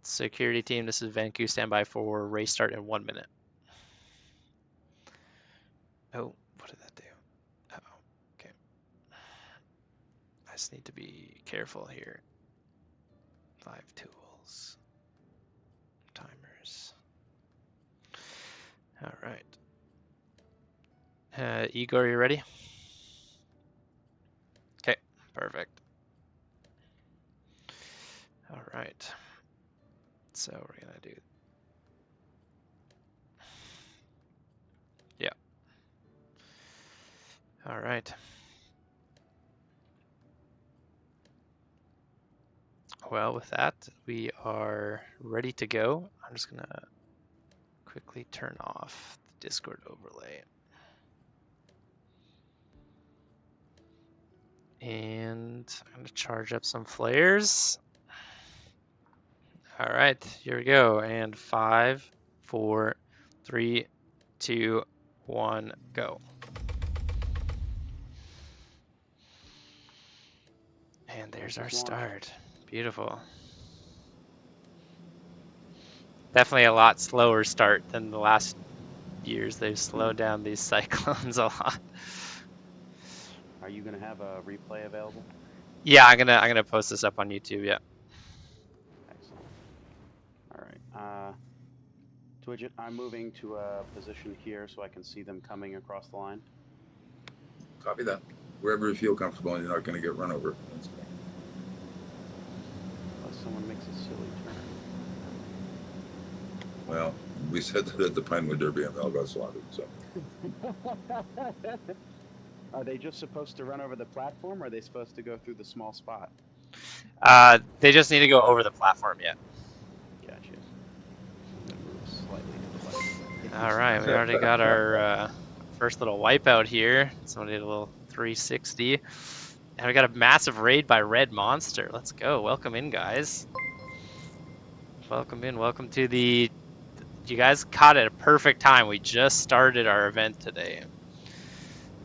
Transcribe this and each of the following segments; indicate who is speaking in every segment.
Speaker 1: Security team, this is Vanku. Stand by for race start in 1 minute. Oh, what did that do? Uh-oh. Okay. I just need to be careful here. 5 tools. Timers. All right. Igor, you ready? Okay, perfect. All right. So we're gonna do. Yeah. All right. Well, with that, we are ready to go. I'm just gonna quickly turn off the Discord overlay. And I'm gonna charge up some flares. All right, here we go. And 5, 4, 3, 2, 1, go. And there's our start. Beautiful. Definitely a lot slower start than the last years. They've slowed down these cyclones a lot.
Speaker 2: Are you gonna have a replay available?
Speaker 1: Yeah, I'm gonna post this up on YouTube. Yeah.
Speaker 2: Excellent. All right. Twidget, I'm moving to a position here so I can see them coming across the line.
Speaker 3: Copy that. Wherever you feel comfortable and you're not going to get run over. That's cool.
Speaker 2: Unless someone makes a silly turn.
Speaker 3: Well, we said that at the Pinewood Derby and they all got slaughtered, so.
Speaker 2: Are they just supposed to run over the platform, or are they supposed to go through the small spot?
Speaker 1: They just need to go over the platform. Yeah.
Speaker 2: Gotcha. Move slightly to the left.
Speaker 1: All right, we already got our first little wipeout here. Somebody did a little 360. And we got a massive raid by Red Monster. Let's go. Welcome in, guys. Welcome in. Welcome to the... You guys caught it at a perfect time. We just started our event today.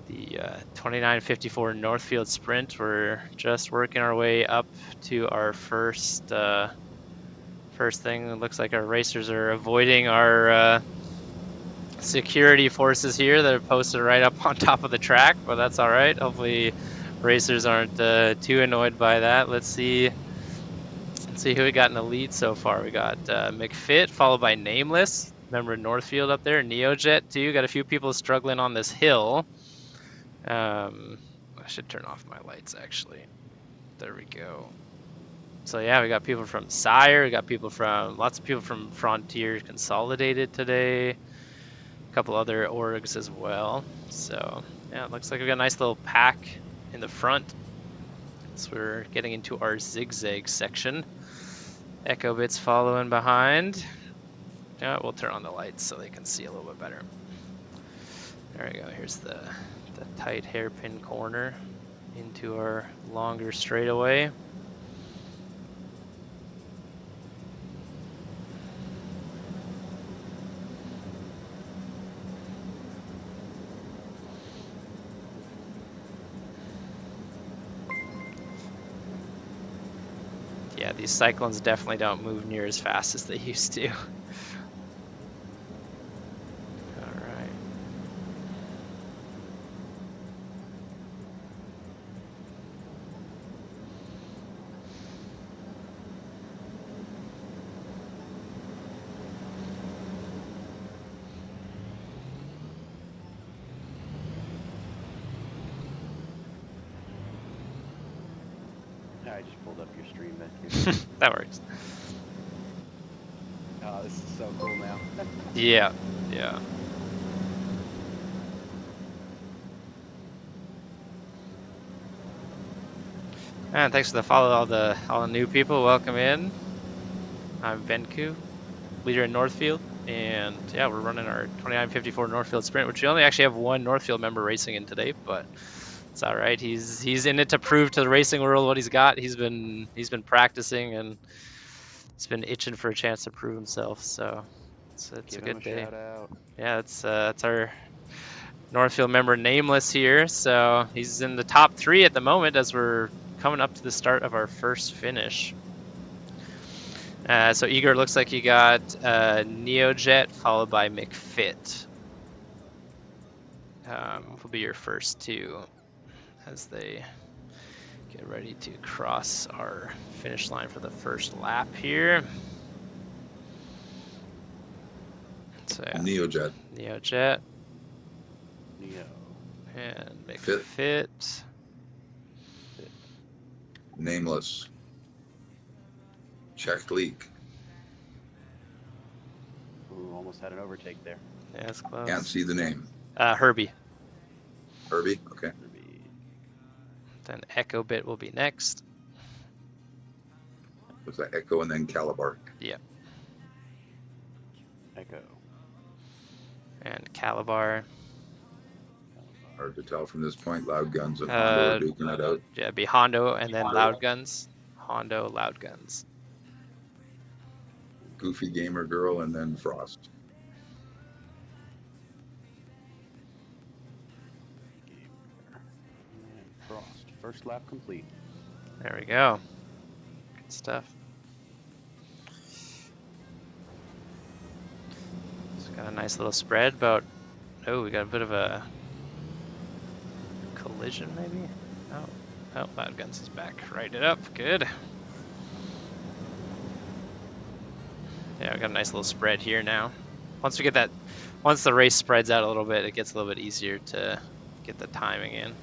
Speaker 1: The 2954 Northfield Sprint. We're just working our way up to our first thing. It looks like our racers are avoiding our security forces here that are posted right up on top of the track, but that's all right. Hopefully racers aren't too annoyed by that. Let's see who we got in the lead so far. We got McFit followed by Nameless. Remember Northfield up there, Neojet too. Got a few people struggling on this hill. I should turn off my lights actually. There we go. So yeah, we got people from Sire, we got lots of people from Frontier Consolidated today. A couple other orgs as well. So yeah, it looks like we got a nice little pack in the front. So we're getting into our zigzag section. Echo Bits following behind. Yeah, we'll turn on the lights so they can see a little bit better. There we go. Here's the tight hairpin corner into our longer straightaway. Yeah, these cyclones definitely don't move near as fast as they used to. Alright.
Speaker 2: I just pulled up your stream back here.
Speaker 1: That works.
Speaker 2: Oh, this is so cool now.
Speaker 1: Yeah, yeah. And thanks for the follow, all the new people. Welcome in. I'm Venku, leader in Northfield, and yeah, we're running our 2954 Northfield Sprint, which we only actually have one Northfield member racing in today, but it's all right. He's in it to prove to the racing world what he's got. He's been practicing and he's been itching for a chance to prove himself. So it's a good day.
Speaker 2: Shout out.
Speaker 1: Yeah, it's our Northfield member Nameless here. So he's in the top 3 at the moment as we're coming up to the start of our first finish. So Igor, looks like you got Neojet followed by McFit. Will be your first two as they get ready to cross our finish line for the first lap here. So yeah,
Speaker 3: Neojet.
Speaker 1: Neojet
Speaker 2: Neo.
Speaker 1: and
Speaker 3: Fit.
Speaker 1: McFit.
Speaker 2: Fit.
Speaker 3: Nameless. Checked leak.
Speaker 2: Ooh, almost had an overtake there.
Speaker 1: Yeah, that's close.
Speaker 3: Can't see the name.
Speaker 1: Herbie.
Speaker 3: Herbie? Okay.
Speaker 2: Maybe
Speaker 1: Then Echo Bit will be next.
Speaker 3: Was that Echo and then Calabar?
Speaker 1: Yeah.
Speaker 2: Echo.
Speaker 1: And Calabar.
Speaker 3: Hard to tell from this point. Loud Guns and Hondo are duking it out.
Speaker 1: Yeah, it'd be Hondo and then Loud Guns. Hondo, Loud Guns.
Speaker 3: Goofy Gamer Girl and then Frost.
Speaker 2: And Frost. First lap complete.
Speaker 1: There we go. Good stuff. So got a nice little spread about. Oh, we got a bit of a collision maybe. Oh, Loud Guns is back. Right it up. Good. Yeah, we got a nice little spread here now. Once the race spreads out a little bit, it gets a little bit easier to get the timing in.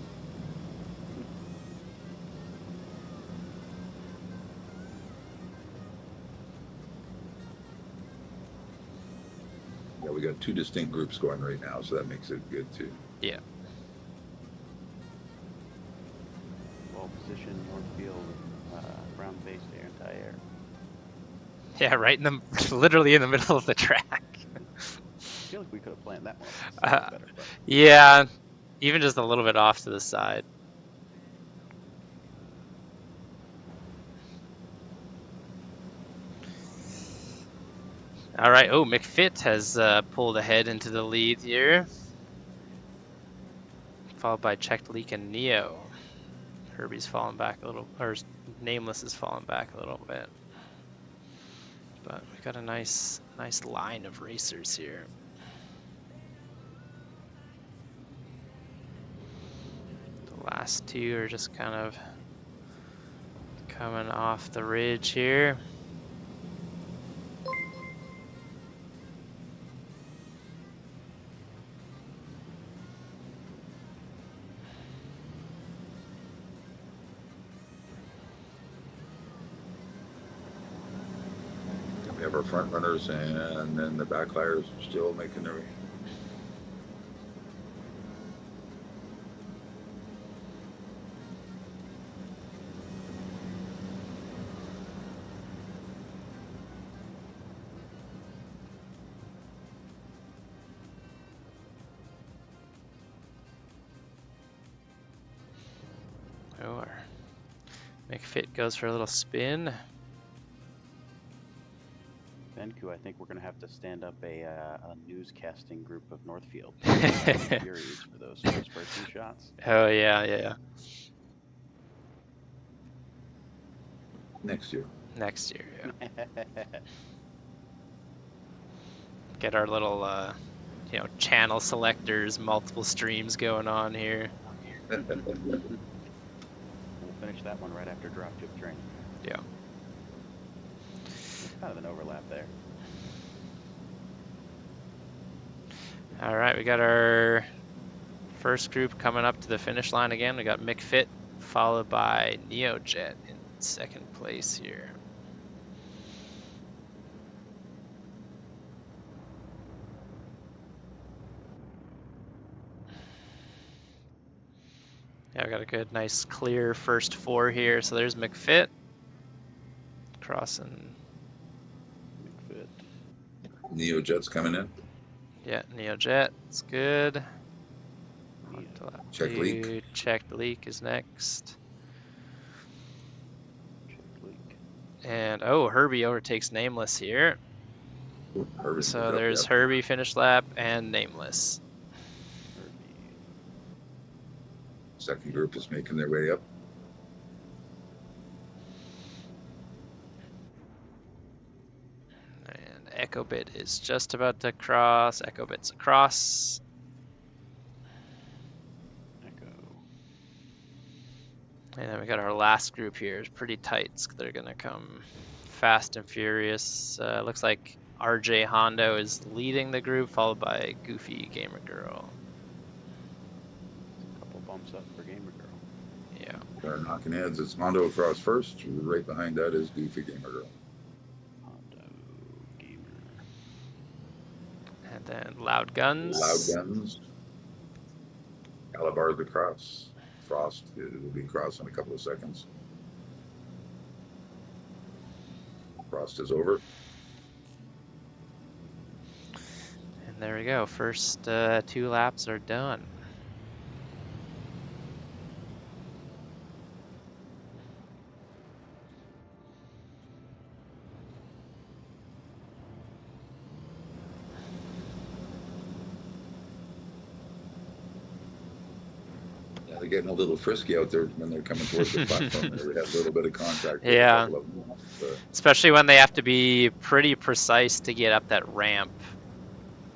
Speaker 3: Yeah, we got two distinct groups going right now, so that makes it good too.
Speaker 1: Yeah.
Speaker 2: Well positioned Northfield, ground base air anti-air.
Speaker 1: Yeah, right in the, literally in the middle of the track.
Speaker 2: I feel like we could have planned that one better, but
Speaker 1: Yeah, even just a little bit off to the side. All right. Oh, McFit has pulled ahead into the lead here, followed by Checked Leak and Neo. Herbie's falling back a little, or Nameless is falling back a little bit. But we've got a nice line of racers here. The last two are just kind of coming off the ridge here.
Speaker 3: We have our front runners and then the backliers still making their way.
Speaker 1: Oh, our McFit goes for a little spin.
Speaker 2: Benku, I think we're going to have to stand up a newscasting group of Northfield Furies for those first-person shots.
Speaker 1: Oh yeah.
Speaker 3: Next year.
Speaker 1: Next year, yeah. Get our little, channel selectors, multiple streams going on here.
Speaker 2: We'll finish that one right after drop chip training.
Speaker 1: Yeah.
Speaker 2: There's kind of an overlap there.
Speaker 1: All right, we got our first group coming up to the finish line again. We got McFit followed by Neojet in second place here. Yeah, we got a good, nice, clear first four here. So there's McFit crossing.
Speaker 2: McFit.
Speaker 3: Neojet's coming in.
Speaker 1: Yeah, Neojet, it's good.
Speaker 2: Neo.
Speaker 1: On to lap
Speaker 3: Checked
Speaker 1: two.
Speaker 3: Leak.
Speaker 1: Checked Leak is next.
Speaker 2: Check leak.
Speaker 1: And oh, Herbie overtakes Nameless here.
Speaker 3: Herbie
Speaker 1: So
Speaker 3: moved up,
Speaker 1: there's
Speaker 3: yep.
Speaker 1: Herbie finish lap and Nameless.
Speaker 2: Herbie.
Speaker 3: Second group is making their way up.
Speaker 1: Echo Bit is just about to cross. Echo Bit's across.
Speaker 2: Echo.
Speaker 1: And then we got our last group here. It's pretty tight. They're gonna come fast and furious. Looks like RJ Hondo is leading the group, followed by Goofy Gamer Girl.
Speaker 2: A couple bumps up for Gamer Girl.
Speaker 1: Yeah.
Speaker 3: They're knocking heads. It's Hondo across first. Right behind that is Goofy Gamer Girl.
Speaker 2: Hondo Gamer.
Speaker 1: And then Loud Guns.
Speaker 3: Loud Guns. Calabar's across. Frost will be across in a couple of seconds. Frost is over.
Speaker 1: And there we go. First 2 laps are done.
Speaker 3: Yeah, they're getting a little frisky out there when they're coming towards the platform. They had a little bit of contact. With
Speaker 1: Yeah.
Speaker 3: a couple of them, but,
Speaker 1: Especially when they have to be pretty precise to get up that ramp.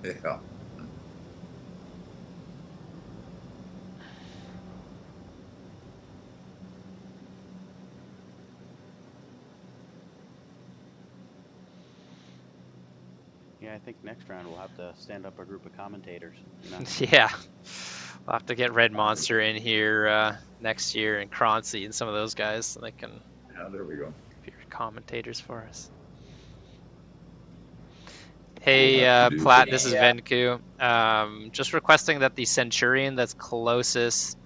Speaker 3: yeah.
Speaker 2: Yeah, I think next round we'll have to stand up a group of commentators. You know?
Speaker 1: Yeah. We'll have to get Red Monster in here next year and Croncy and some of those guys so they can
Speaker 3: Yeah, there we go.
Speaker 1: be commentators for us. Hey,
Speaker 3: We'll have to do
Speaker 1: Plat,
Speaker 3: some-
Speaker 1: this is Venku. Just requesting that the Centurion that's closest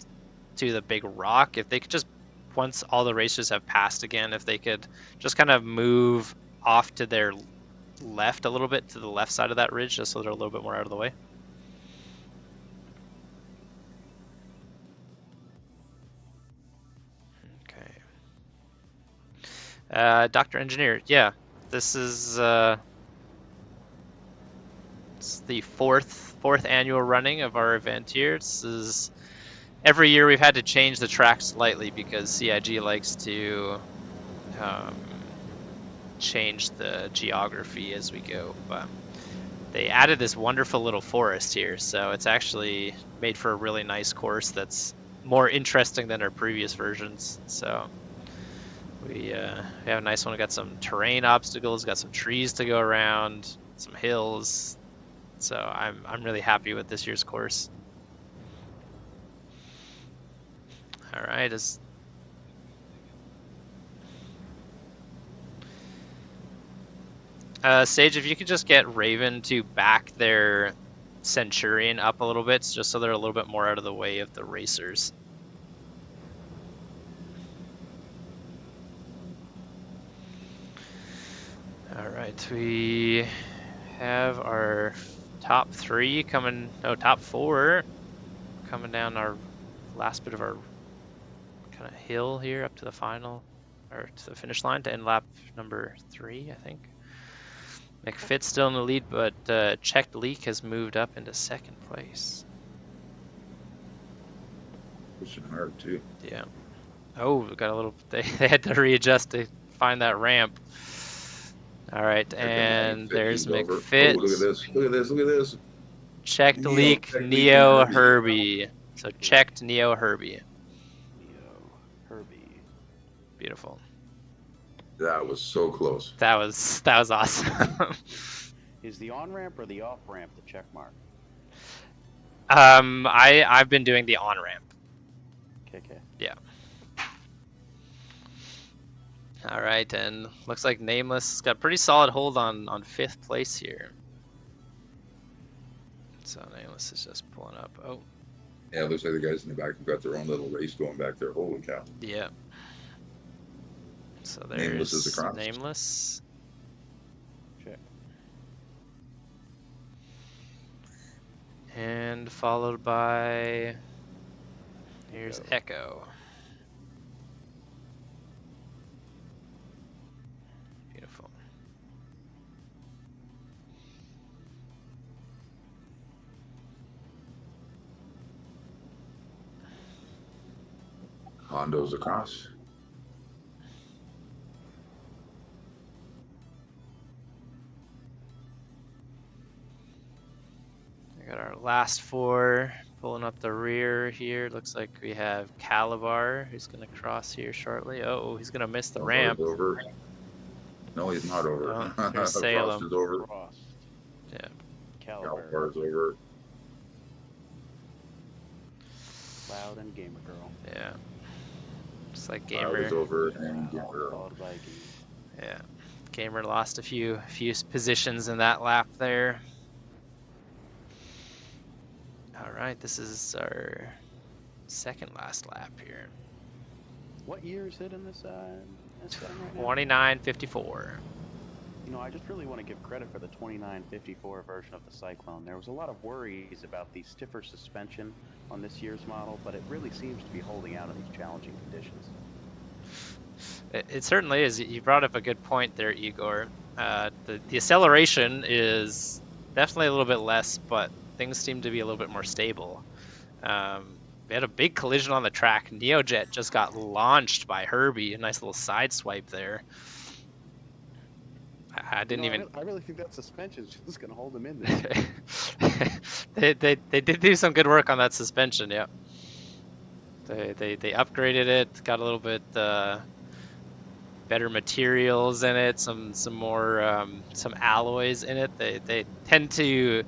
Speaker 1: to the big rock, if they could just, once all the racers have passed again, if they could just kind of move off to their left a little bit, to the left side of that ridge, just so they're a little bit more out of the way. Okay. Dr. Engineer, yeah, this is it's the fourth annual running of our event here. This is every year we've had to change the track slightly because CIG likes to change the geography as we go. But they added this wonderful little forest here, so it's actually made for a really nice course that's more interesting than our previous versions. So we have a nice one. We got some terrain obstacles, got some trees to go around, some hills. So I'm really happy with this year's course. All right, Sage, if you could just get Raven to back their Centurion up a little bit, just so they're a little bit more out of the way of the racers. All right, we have our top 3 coming, no, top 4 coming down our last bit of our kind of hill here up to the final, or to the finish line to end lap number 3, I think. McFit's still in the lead, but Checked Leak has moved up into 2nd place.
Speaker 3: Pushing hard too.
Speaker 1: Yeah. Oh, we got a little. They had to readjust to find that ramp. All right, and there's McFit.
Speaker 3: Oh, look at this! Look at this! Look at this!
Speaker 1: Checked
Speaker 3: Neo,
Speaker 1: Leak,
Speaker 3: Checked Leak,
Speaker 1: Neo,
Speaker 3: and
Speaker 1: Herbie. So checked Neo, Herbie.
Speaker 2: Neo, Herbie.
Speaker 1: Beautiful.
Speaker 3: That was so close.
Speaker 1: That was awesome.
Speaker 2: Is the on ramp or the off ramp the check mark?
Speaker 1: I've been doing the on ramp.
Speaker 2: Okay.
Speaker 1: Yeah. All right, and looks like Nameless got pretty solid hold on 5th place here. So Nameless is just pulling up. Oh.
Speaker 3: Yeah, it looks like the guys in the back have got their own little race going back there. Holy cow!
Speaker 1: Yeah. So there's
Speaker 3: Nameless is across.
Speaker 1: Nameless.
Speaker 2: Check.
Speaker 1: And followed by, here's Echo. Beautiful.
Speaker 3: Hondo's across.
Speaker 1: last 4 pulling up the rear here. Looks like we have Calabar, who's going to cross here shortly. Oh, he's going to miss the ramp.
Speaker 3: Over. No, he's not over.
Speaker 1: Oh, there's
Speaker 3: Frost
Speaker 1: Salem.
Speaker 3: is over.
Speaker 2: Frost.
Speaker 1: Yeah.
Speaker 3: Calabar's over.
Speaker 2: Cloud and Gamer Girl.
Speaker 1: Yeah. Just like
Speaker 3: Cloud
Speaker 1: Gamer.
Speaker 3: is over and Gamer Girl.
Speaker 2: Followed by Gamer.
Speaker 1: Yeah. Gamer lost a few positions in that lap there. All right, this is our second last lap here.
Speaker 2: What year is it in this thing right now?
Speaker 1: 29:54.
Speaker 2: You know, I just really want to give credit for the 2954 version of the Cyclone. There was a lot of worries about the stiffer suspension on this year's model, but it really seems to be holding out in these challenging conditions.
Speaker 1: It certainly is. You brought up a good point there, Igor. The acceleration is definitely a little bit less, but things seem to be a little bit more stable. We had a big collision on the track. Neojet just got launched by Herbie. A nice little side swipe there. I didn't even.
Speaker 2: I really think that suspension is just going to hold him in this.
Speaker 1: They did do some good work on that suspension. Yeah. They upgraded it. Got a little bit better materials in it. Some more some alloys in it. They tend to.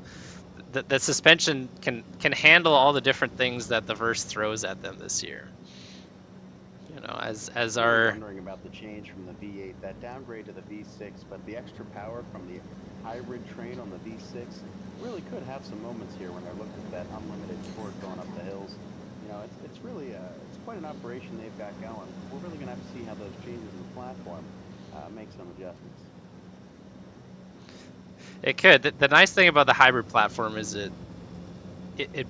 Speaker 1: The suspension can handle all the different things that the Verse throws at them this year. You know, as our
Speaker 2: wondering about the change from the V8, that downgrade to the V6, but the extra power from the hybrid train on the V6 really could have some moments here when they're looking at that unlimited torque going up the hills. You know, it's really it's quite an operation they've got going. We're really going to have to see how those changes in the platform make some adjustments.
Speaker 1: It could. The nice thing about the hybrid platform is it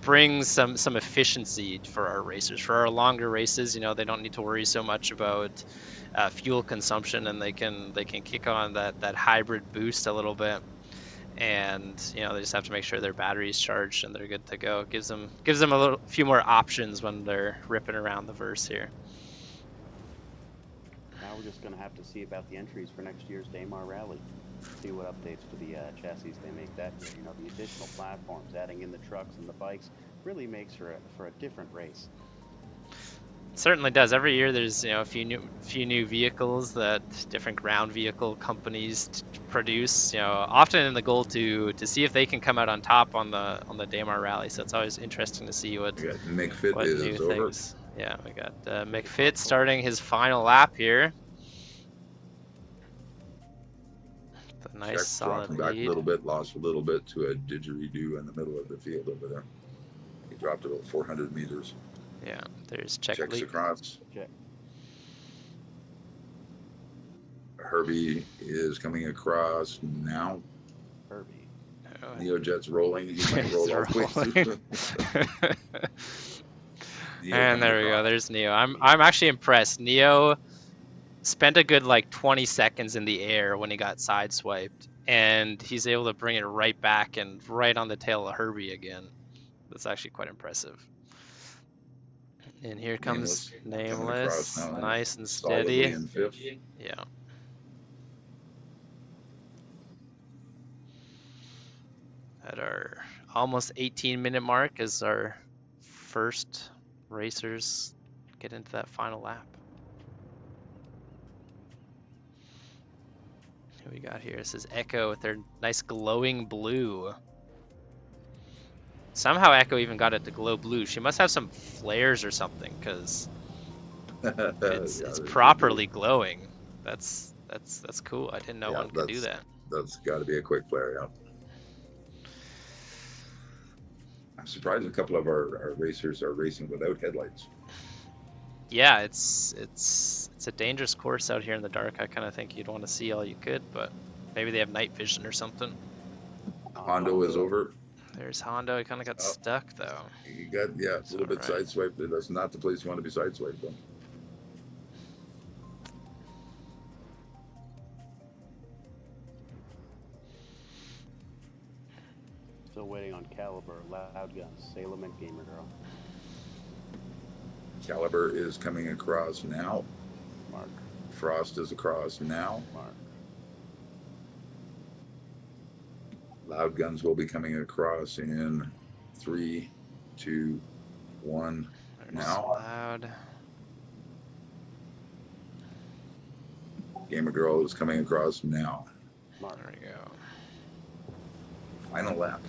Speaker 1: brings some efficiency for our racers. For our longer races, you know, they don't need to worry so much about fuel consumption, and they can kick on that hybrid boost a little bit, and you know, they just have to make sure their battery's charged and they're good to go. It gives them a few more options when they're ripping around the Verse here.
Speaker 2: Now we're just going to have to see about the entries for next year's Daymar Rally. See what updates to the chassis they make that year. You know, the additional platforms, adding in the trucks and the bikes, really makes for a different race.
Speaker 1: It certainly does. Every year there's, you know, a few new vehicles that different ground vehicle companies produce. You know, often in the goal to see if they can come out on top on the Daymar Rally. So it's always interesting to see what
Speaker 3: McFit
Speaker 1: what
Speaker 3: is
Speaker 1: new
Speaker 3: over.
Speaker 1: things. Yeah, we got McFit starting his final lap here. A nice
Speaker 3: Check,
Speaker 1: solid
Speaker 3: dropping back
Speaker 1: lead.
Speaker 3: a little bit, lost a little bit to a didgeridoo in the middle of the field over there. He dropped about 400 meters.
Speaker 1: Yeah, there's check
Speaker 3: Checks
Speaker 1: lead.
Speaker 3: across.
Speaker 2: Check.
Speaker 3: Herbie is coming across now.
Speaker 2: Herbie.
Speaker 1: Oh,
Speaker 3: Neojet's rolling. He might roll
Speaker 1: He's
Speaker 3: all the way
Speaker 1: rolling.
Speaker 3: through. Neo
Speaker 1: And
Speaker 3: coming
Speaker 1: there we go.
Speaker 3: across.
Speaker 1: There's Neo. I'm actually impressed. Neo spent a good like 20 seconds in the air when he got sideswiped, and he's able to bring it right back and right on the tail of Herbie again. That's actually quite impressive. And here comes
Speaker 3: Nameless coming across now.
Speaker 1: nice and
Speaker 3: Solidly
Speaker 1: steady.
Speaker 3: in fifth.
Speaker 1: Yeah. At our almost 18-minute mark as our first racers get into that final lap. Who we got here? This is Echo with their nice glowing blue. Somehow Echo even got it to glow blue. She must have some flares or something, because it's properly glowing. That's cool. I didn't know one could do that.
Speaker 3: That's got to be a quick flare, yeah. I'm surprised a couple of our racers are racing without headlights.
Speaker 1: Yeah, it's a dangerous course out here in the dark. I kind of think you'd want to see all you could, but maybe they have night vision or something.
Speaker 3: Hondo is over.
Speaker 1: There's Hondo. He kind of got stuck though.
Speaker 3: He got a little bit sideswiped. That's not the place you want to be sideswiped though.
Speaker 2: Still waiting on Caliber, Loud Guns, Salem, and Gamer Girl.
Speaker 3: Caliber is coming across now.
Speaker 2: Mark.
Speaker 3: Frost is across now.
Speaker 2: Mark.
Speaker 3: Loud Guns will be coming across in 3, 2, 1.
Speaker 1: There's
Speaker 3: Now,
Speaker 1: loud.
Speaker 3: Gamer Girl is coming across now.
Speaker 1: There we go.
Speaker 3: Final lap.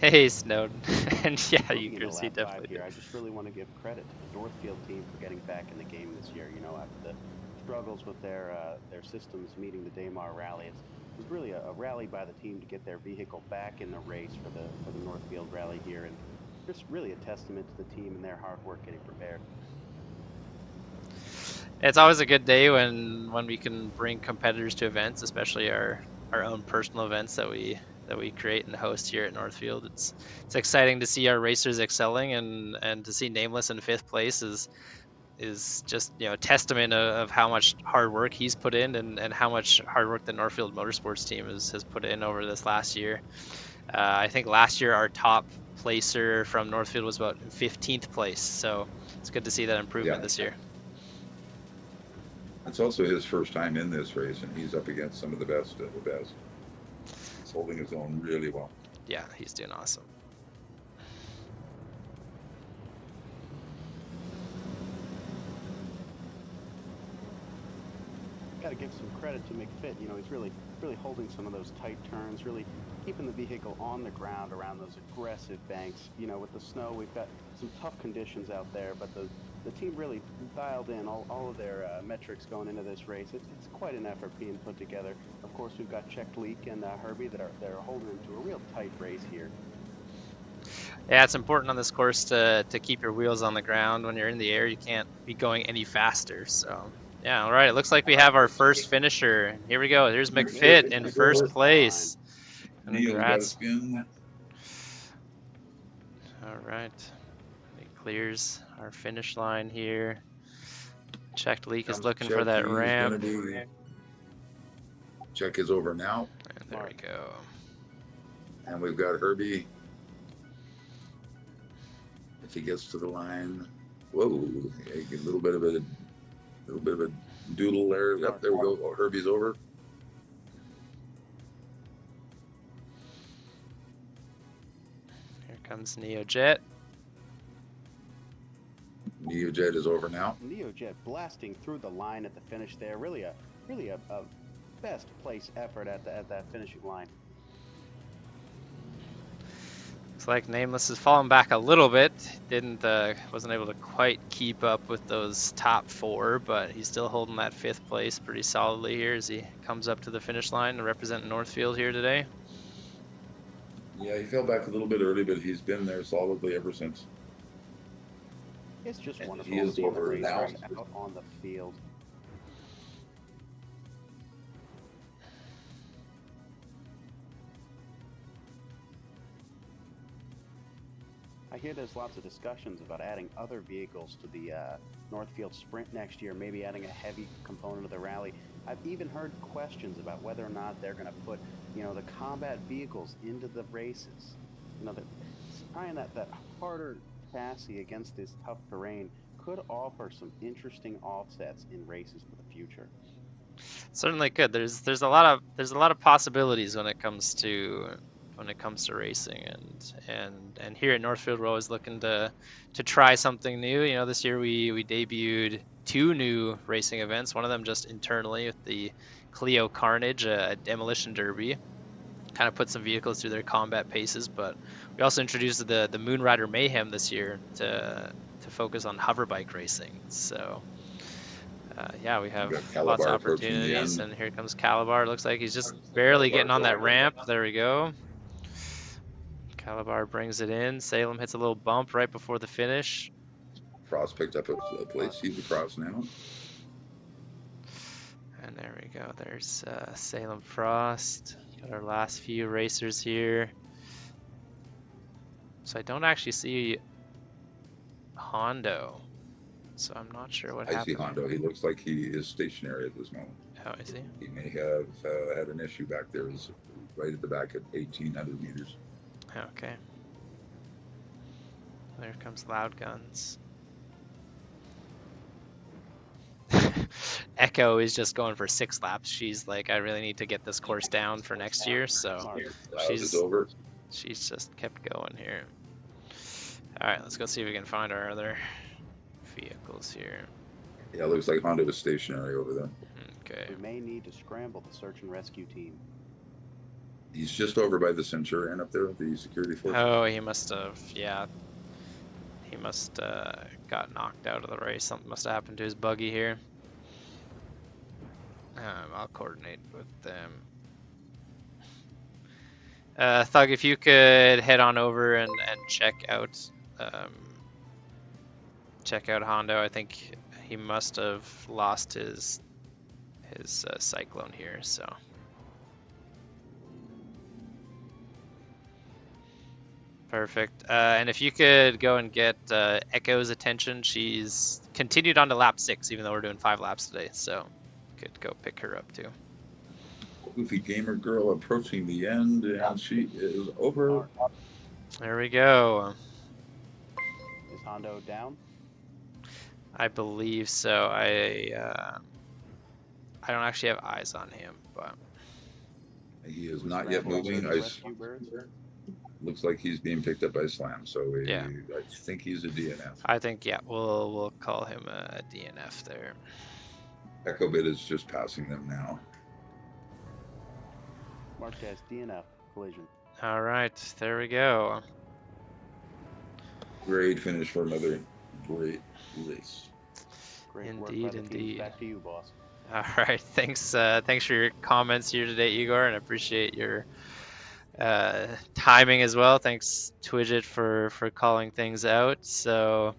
Speaker 1: Hey, Snowden. And yeah,
Speaker 2: Looking
Speaker 1: you
Speaker 2: into
Speaker 1: can see
Speaker 2: lap 5
Speaker 1: definitely
Speaker 2: here,
Speaker 1: did.
Speaker 2: I just really want to give credit to the Northfield team for getting back in the game this year. You know, after the struggles with their systems meeting the Daymar rally, it was really a rally by the team to get their vehicle back in the race for the Northfield rally here, and just really a testament to the team and their hard work getting prepared.
Speaker 1: It's always a good day when we can bring competitors to events, especially our own personal events that we create and host here at Northfield. It's exciting to see our racers excelling, and to see Nameless in 5th place is just, you know, testament of how much hard work he's put in, and how much hard work the Northfield Motorsports team has put in over this last year. I think last year our top placer from Northfield was about 15th place, so it's good to see that improvement this year.
Speaker 3: It's also his first time in this race, and he's up against some of the best of the best. He's holding his own really well.
Speaker 1: Yeah, he's doing awesome.
Speaker 2: Got to give some credit to McFit. You know, he's really holding some of those tight turns, really keeping the vehicle on the ground around those aggressive banks. You know, with the snow, we've got some tough conditions out there, but the team really dialed in all of their metrics going into this race. It's quite an effort being put together. Of course, we've got Check Leak and Herbie that are holding into a real tight race here.
Speaker 1: Yeah, it's important on this course to keep your wheels on the ground. When you're in the air, you can't be going any faster. So yeah, all right. It looks like we have our first finisher. Here we go. Here's McFit in 1st place. Congrats. All right. He clears our finish line here. Checked Leak is looking for that ramp.
Speaker 3: Check is over now.
Speaker 1: And there we go.
Speaker 3: And we've got Herbie. If he gets to the line, whoa, a little bit of a doodle there. Yep, there we go. Oh, Herbie's over.
Speaker 1: Here comes NeoJet.
Speaker 3: NeoJet is over now.
Speaker 2: NeoJet blasting through the line at the finish there. Really a best place effort at that finishing line.
Speaker 1: Looks like Nameless has fallen back a little bit. Wasn't able to quite keep up with those top 4, but he's still holding that 5th place pretty solidly here as he comes up to the finish line to represent Northfield here today.
Speaker 3: Yeah, he fell back a little bit early, but he's been there solidly ever since.
Speaker 2: It's just
Speaker 3: And
Speaker 2: wonderful
Speaker 3: he is
Speaker 2: to see the
Speaker 3: over now.
Speaker 2: racers out on the field. I hear there's lots of discussions about adding other vehicles to the Northfield Sprint next year, maybe adding a heavy component of the rally. I've even heard questions about whether or not they're going to put, you know, the combat vehicles into the races. You know, trying that harder chassis against this tough terrain could offer some interesting offsets in races for the future.
Speaker 1: Certainly could. There's a lot of possibilities when it comes to racing, and here at Northfield we're always looking to try something new. You know, this year we debuted 2 new racing events. One of them just internally with the Clio Carnage, a demolition derby. Kind of put some vehicles through their combat paces, but we also introduced the Moonrider Mayhem this year to focus on hoverbike racing. So yeah, we have lots of opportunities, and here comes Calabar. Looks like he's just barely getting on that ramp. There we go. Calabar brings it in. Salem hits a little bump right before the finish.
Speaker 3: Frost picked up a place. He's across now.
Speaker 1: And there we go. There's Salem Frost. Got our last few racers here. So I don't actually see Hondo. So I'm not sure what happened.
Speaker 3: I see Hondo. He looks like he is stationary at this moment.
Speaker 1: Oh, is he?
Speaker 3: He may have had an issue back there. He's right at the back at 1,800 meters.
Speaker 1: Okay. There comes Loud Guns. Echo is just going for 6 laps. She's like, I really need to get this course down for next year, so
Speaker 3: She's over.
Speaker 1: She's just kept going here. All right, let's go see if we can find our other vehicles here.
Speaker 3: Yeah, looks like Honda was stationary over there.
Speaker 1: Okay.
Speaker 2: We may need to scramble the search and rescue team.
Speaker 3: He's just over by the Centurion up there with the security forces.
Speaker 1: Oh, he must have, yeah. He must got knocked out of the race. Something must have happened to his buggy here. I'll coordinate with them. Thug, if you could head on over and check out Hondo. I think he must have lost his cyclone here, so. Perfect. And if you could go and get Echo's attention, she's continued on to lap 6, even though we're doing 5 laps today, so could go pick her up too.
Speaker 3: Goofy gamer girl approaching the end, and she is over.
Speaker 1: There we go.
Speaker 2: Is Hondo down?
Speaker 1: I believe so. I don't actually have eyes on him, but
Speaker 3: He is not yet moving.
Speaker 2: Rescue birds?
Speaker 3: Looks like he's being picked up by Slam, so
Speaker 1: Yeah.
Speaker 3: I think he's a DNF.
Speaker 1: I think, yeah, we'll call him a DNF there.
Speaker 3: Echo Bit is just passing them now.
Speaker 2: Marked as DNF collision.
Speaker 1: All right, there we go.
Speaker 3: Great finish for another great race.
Speaker 2: Great work
Speaker 1: Indeed,
Speaker 2: by the team.
Speaker 1: indeed.
Speaker 2: Back to you, boss.
Speaker 1: All right, thanks for your comments here today, Igor, and I appreciate your timing as well. Thanks, Twidget, for calling things out. So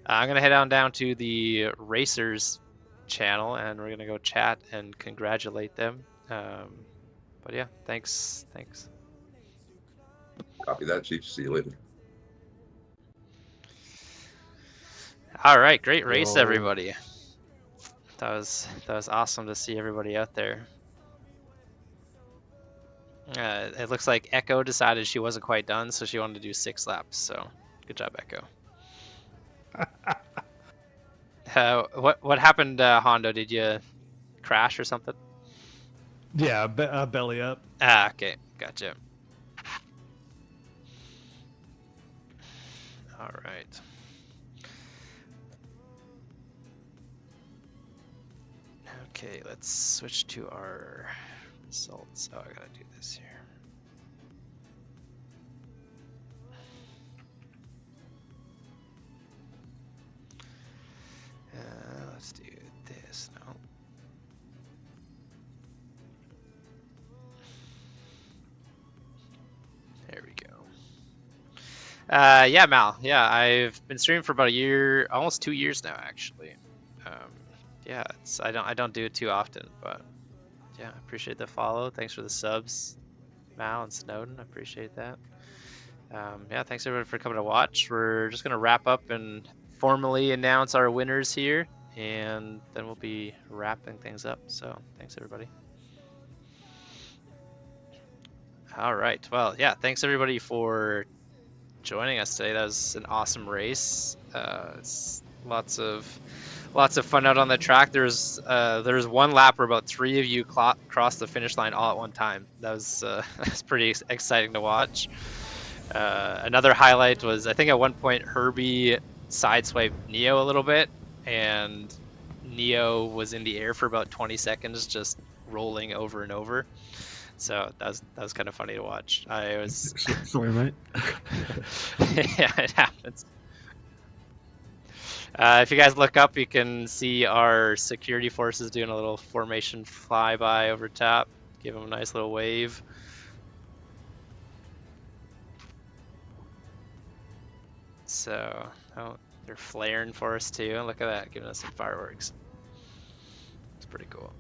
Speaker 1: I'm gonna head on down to the Racers channel, and we're gonna go chat and congratulate them. But yeah, thanks.
Speaker 3: Copy that, Chief. See you later.
Speaker 1: All right, great race, everybody. That was awesome to see everybody out there. It looks like Echo decided she wasn't quite done, so she wanted to do 6 laps. So good job, Echo. What happened, Hondo? Did you crash or something?
Speaker 4: Yeah, belly up.
Speaker 1: Ah, okay, gotcha. All right. Okay, let's switch to our results. Oh, I gotta do this here. Let's do this now. There we go. Yeah, Mal. Yeah, I've been streaming for about a year, almost 2 years now, actually. Yeah, I don't do it too often, but yeah, I appreciate the follow. Thanks for the subs, Mal and Snowden. I appreciate that. Yeah, thanks everyone for coming to watch. We're just gonna wrap up and formally announce our winners here, and then we'll be wrapping things up. So thanks everybody. All right. Well, yeah, thanks everybody for joining us today. That was an awesome race. It's lots of fun out on the track. There's one lap where about 3 of you crossed the finish line all at one time. That was that's pretty exciting to watch. Another highlight was, I think at one point Herbie sideswiped Neo a little bit, and Neo was in the air for about 20 seconds just rolling over and over. So that was kind of funny to watch. I was
Speaker 4: Sorry, mate.
Speaker 1: yeah, it happens. If you guys look up, you can see our security forces doing a little formation flyby over top. Give them a nice little wave. So, oh, they're flaring for us too. Look at that, giving us some fireworks. It's pretty cool.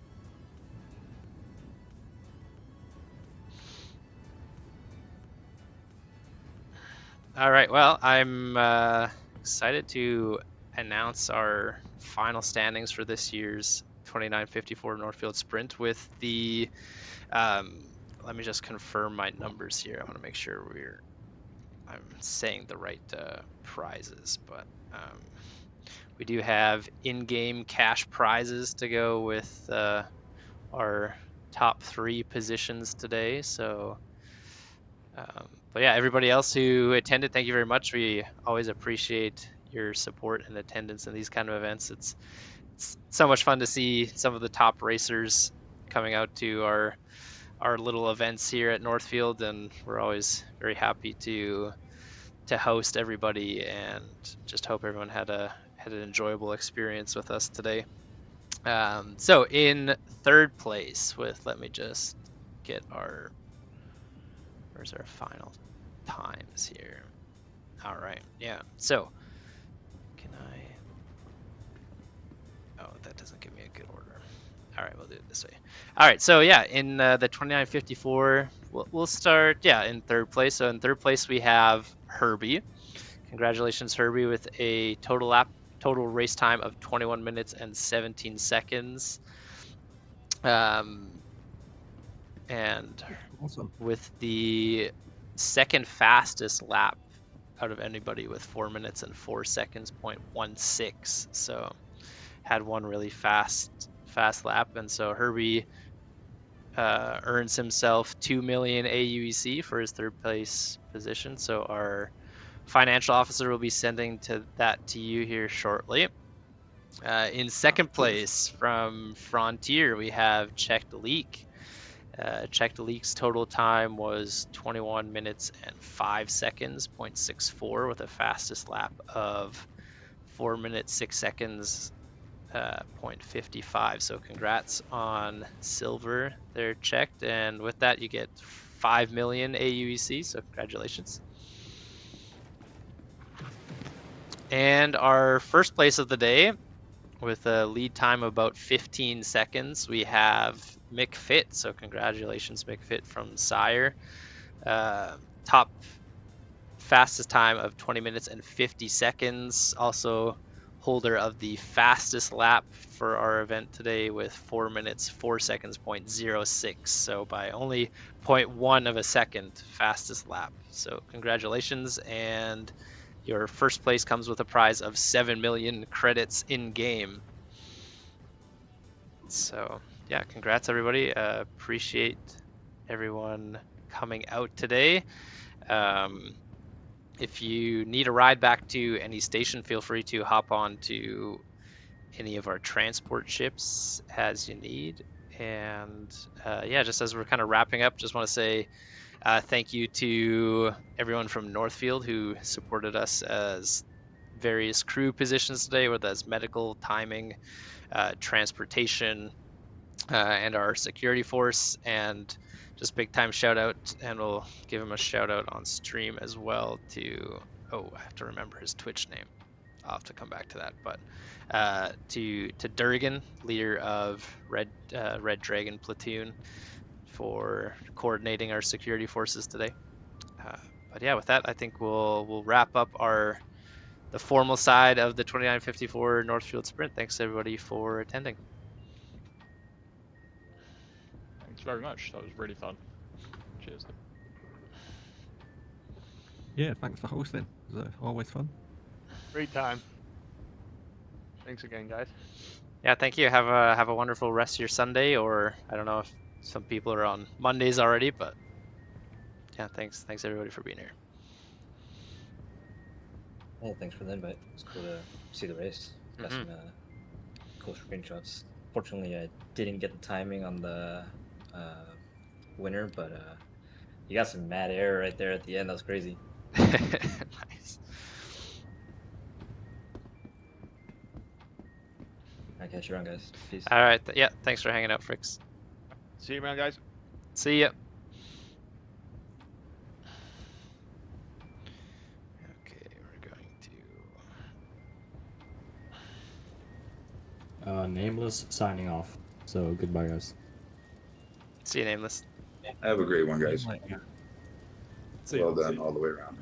Speaker 1: All right, well, I'm excited to announce our final standings for this year's 2954 Northfield Sprint with the, let me just confirm my numbers here. I want to make sure I'm saying the right prizes, but we do have in-game cash prizes to go with our top 3 positions today. So But yeah, everybody else who attended, thank you very much. We always appreciate your support and attendance in these kind of events. It's so much fun to see some of the top racers coming out to our little events here at Northfield, and we're always very happy to host everybody, and just hope everyone had an enjoyable experience with us today. So in third place with, let me just get where's our final times here? All right, yeah. So can oh, that doesn't give me a good order. All right, we'll do it this way. All right, so yeah, in the 2954, we'll start, yeah, in third place. So in third place, we have Herbie. Congratulations, Herbie, with a total race time of 21 minutes and 17 seconds. And
Speaker 5: Awesome.
Speaker 1: with the second fastest lap out of anybody with 4 minutes and 4 seconds, 0.16. So had one really fast lap, and so Herbie earns himself 2 million AUEC for his third place position. So our financial officer will be sending that to you here shortly. In second place from Frontier, we have Checked Leak. Checked Leak's total time was 21 minutes and 5 seconds, 0.64, with a fastest lap of 4 minutes 6 seconds, 0.55. So congrats on silver there, Checked, and with that you get 5 million AUEC. So congratulations. And our first place of the day, with a lead time of about 15 seconds, we have McFit. So congratulations, McFit from Sire. Top fastest time of 20 minutes and 50 seconds. Also holder of the fastest lap for our event today with 4 minutes 4 seconds, 0.06. So by only 0.1 of a second, fastest lap. So congratulations, and your first place comes with a prize of 7 million credits in game. So yeah, congrats everybody. Appreciate everyone coming out today. If you need a ride back to any station, feel free to hop on to any of our transport ships as you need. And yeah, just as we're kind of wrapping up, just want to say thank you to everyone from Northfield who supported us as various crew positions today, whether that's medical, timing, transportation, and our security force. And just big time shout out, and we'll give him a shout out on stream as well to, oh, I have to remember his Twitch name. I'll have to come back to that, but to Durgan, leader of Red Dragon Platoon, for coordinating our security forces today. But yeah, with that, I think we'll wrap up the formal side of the 2954 Northfield Sprint. Thanks everybody for attending.
Speaker 6: Thanks very much. That was really fun. Cheers.
Speaker 5: Yeah, thanks for hosting. It was always fun.
Speaker 7: Great time. Thanks again, guys.
Speaker 1: Yeah, thank you. Have a wonderful rest of your Sunday, or I don't know if some people are on Mondays already, but yeah, thanks everybody for being here.
Speaker 8: Yeah, thanks for the invite. It's cool to see the race. Got some cool screenshots. Fortunately, I didn't get the timing on the winner, but you got some mad air right there at the end. That was crazy.
Speaker 1: Nice.
Speaker 8: I'll catch you around, guys. Peace.
Speaker 1: All right. Yeah, thanks for hanging out, Fricks.
Speaker 7: See you around, guys.
Speaker 1: See ya. Okay, we're going to...
Speaker 9: Nameless signing off. So goodbye, guys.
Speaker 1: See you, Nameless.
Speaker 3: Have a great one, guys.
Speaker 4: See
Speaker 3: Well
Speaker 4: ya.
Speaker 3: done all the way around.